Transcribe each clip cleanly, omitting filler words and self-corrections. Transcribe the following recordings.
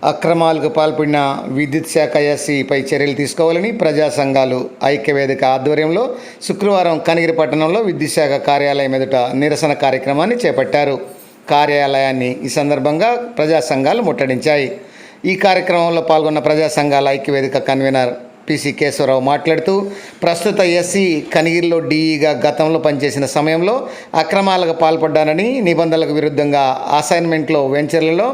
అక్రమాలకు పాల్పడిన విద్యుత్ శాఖ ఎస్సీపై చర్యలు తీసుకోవాలని ప్రజా సంఘాలు ఐక్యవేదిక ఆధ్వర్యంలో శుక్రవారం కనిగిరి పట్టణంలో విద్యుత్ శాఖ కార్యాలయం ఎదుట నిరసన కార్యక్రమాన్ని చేపట్టారు. కార్యాలయాన్ని ఈ సందర్భంగా ప్రజా సంఘాలు ముట్టడించాయి. ఈ కార్యక్రమంలో పాల్గొన్న ప్రజా సంఘాల ఐక్యవేదిక కన్వీనర్ పిసి కేశవరావు మాట్లాడుతూ, ప్రస్తుత ఎస్సీ కనిగిరిలో డీఈగా గతంలో పనిచేసిన సమయంలో అక్రమాలకు పాల్పడ్డానని, నిబంధనలకు విరుద్ధంగా అసైన్మెంట్లో వెంచర్లలో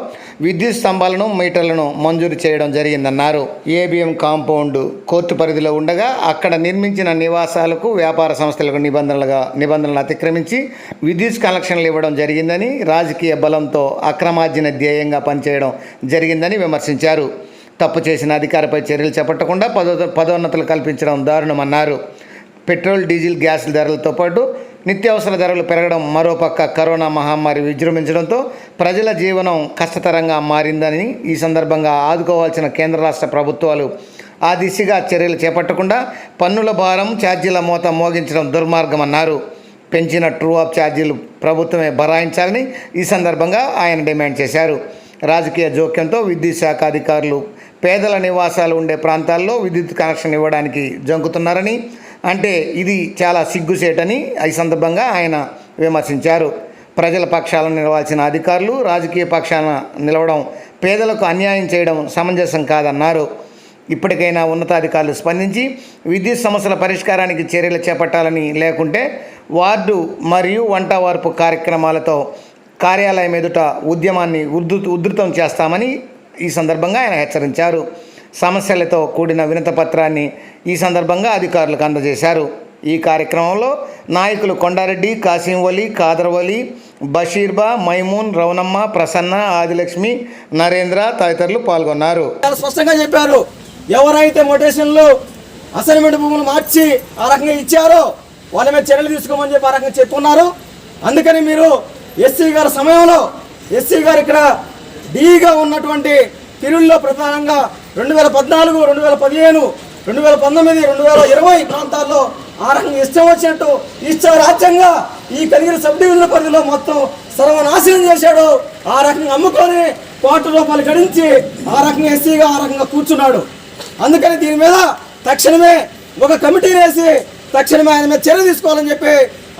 విద్యుత్ స్తంభాలను, మీటర్లను మంజూరు చేయడం జరిగిందన్నారు. ఏబిఎం కాంపౌండ్ కోర్టు పరిధిలో ఉండగా అక్కడ నిర్మించిన నివాసాలకు, వ్యాపార సంస్థలకు నిబంధనలు అతిక్రమించి విద్యుత్ కనెక్షన్లు ఇవ్వడం జరిగిందని, రాజకీయ బలంతో అక్రమార్జన ధ్యేయంగా పనిచేయడం జరిగిందని విమర్శించారు. తప్పు చేసిన అధికారిపై చర్యలు చేపట్టకుండా పదోన్నతులు కల్పించడం దారుణమన్నారు. పెట్రోల్, డీజిల్, గ్యాస్ ధరలతో పాటు నిత్యావసర ధరలు పెరగడం, మరోపక్క కరోనా మహమ్మారి విజృంభించడంతో ప్రజల జీవనం కష్టతరంగా మారిందని, ఈ సందర్భంగా ఆదుకోవాల్సిన కేంద్ర రాష్ట్ర ప్రభుత్వాలు ఆ దిశగా చర్యలు చేపట్టకుండా పన్నుల భారం, ఛార్జీల మోత మోగించడం దుర్మార్గమన్నారు. పెంచిన ట్రూ అప్ ఛార్జీలు ప్రభుత్వమే భరాయించాలని ఈ సందర్భంగా ఆయన డిమాండ్ చేశారు. రాజకీయ జోక్యంతో విద్యుత్ శాఖ అధికారులు పేదల నివాసాలు ఉండే ప్రాంతాల్లో విద్యుత్ కనెక్షన్ ఇవ్వడానికి జంకుతున్నారని, అంటే ఇది చాలా సిగ్గుసేటని ఈ సందర్భంగా ఆయన విమర్శించారు. ప్రజల పక్షాలను నిలవాల్సిన అధికారులు రాజకీయ పక్షాన నిలవడం, పేదలకు అన్యాయం చేయడం సమంజసం కాదన్నారు. ఇప్పటికైనా ఉన్నతాధికారులు స్పందించి విద్యుత్ సమస్యల పరిష్కారానికి చర్యలు చేపట్టాలని, లేకుంటే వార్డు మరియు వంట వార్పు కార్యక్రమాలతో కార్యాలయం ఎదుట ఉద్యమాన్ని ఉధృతం చేస్తామని ఈ సందర్భంగా ఆయన హెచ్చరించారు. సమస్యలతో కూడిన వినతపత్రాన్ని ఈ సందర్భంగా అధికారులకు అందజేశారు. ఈ కార్యక్రమంలో నాయకులు కొండారెడ్డి, కాసిం వలి, ఖాదర్ వలి, బషీర్బా, మైమూన్, రవణమ్మ, ప్రసన్న, ఆదిలక్ష్మి, నరేంద్ర తదితరులు పాల్గొన్నారు. చాలా స్పష్టంగా చెప్పారు, ఎవరైతే మొటేషన్లు అసైన్మెంట్ భూములు మార్చి ఆ రకంగా ఇచ్చారో వాళ్ళ మీద చర్యలు తీసుకోమని చెప్పి ఆ రకంగా చెప్పుకున్నారు. అందుకని మీరు ఎస్సీ గారి సమయంలో ఎస్సీ గారు ఇక్కడ డీగా ఉన్నటువంటి పీరియడ్లో ప్రధానంగా 2014, 2015, 2019, 2020 ప్రాంతాల్లో ఆ రకంగా ఇష్టం వచ్చినట్టు ఇష్టారాజ్యంగా ఈ కనిగిరి సబ్ డివిజన్ పరిధిలో మొత్తం సర్వనాశనం చేశాడు. ఆ రకంగా అమ్ముకొని ₹1,00,00,000 గడించి ఆ రకంగా ఎస్సీగా ఆ రకంగా కూర్చున్నాడు. అందుకని దీని మీద తక్షణమే ఒక కమిటీని వేసి తక్షణమే ఆయన మీద చర్య తీసుకోవాలని చెప్పి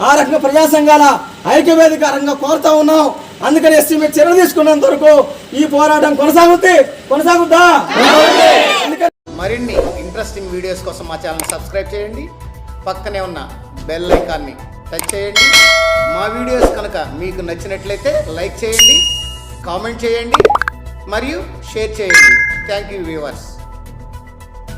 ఆ రకంగా ప్రజా సంఘాల ఐక్యవేదిక రంగంగా కోరుతా ఉన్నాం. అందుకని ఎస్సీ మీద చర్యలు తీసుకున్నంత వరకు ఈ పోరాటం కొనసాగుద్దా. మరిన్ని ఇంట్రెస్టింగ్ వీడియోస్ కోసం మా ఛానల్ సబ్స్క్రైబ్ చేయండి. పక్కనే ఉన్న బెల్ ఐకాన్ని టచ్ చేయండి. మా వీడియోస్ కనుక మీకు నచ్చినట్లయితే లైక్ చేయండి, కామెంట్ చేయండి మరియు షేర్ చేయండి. Thank you viewers.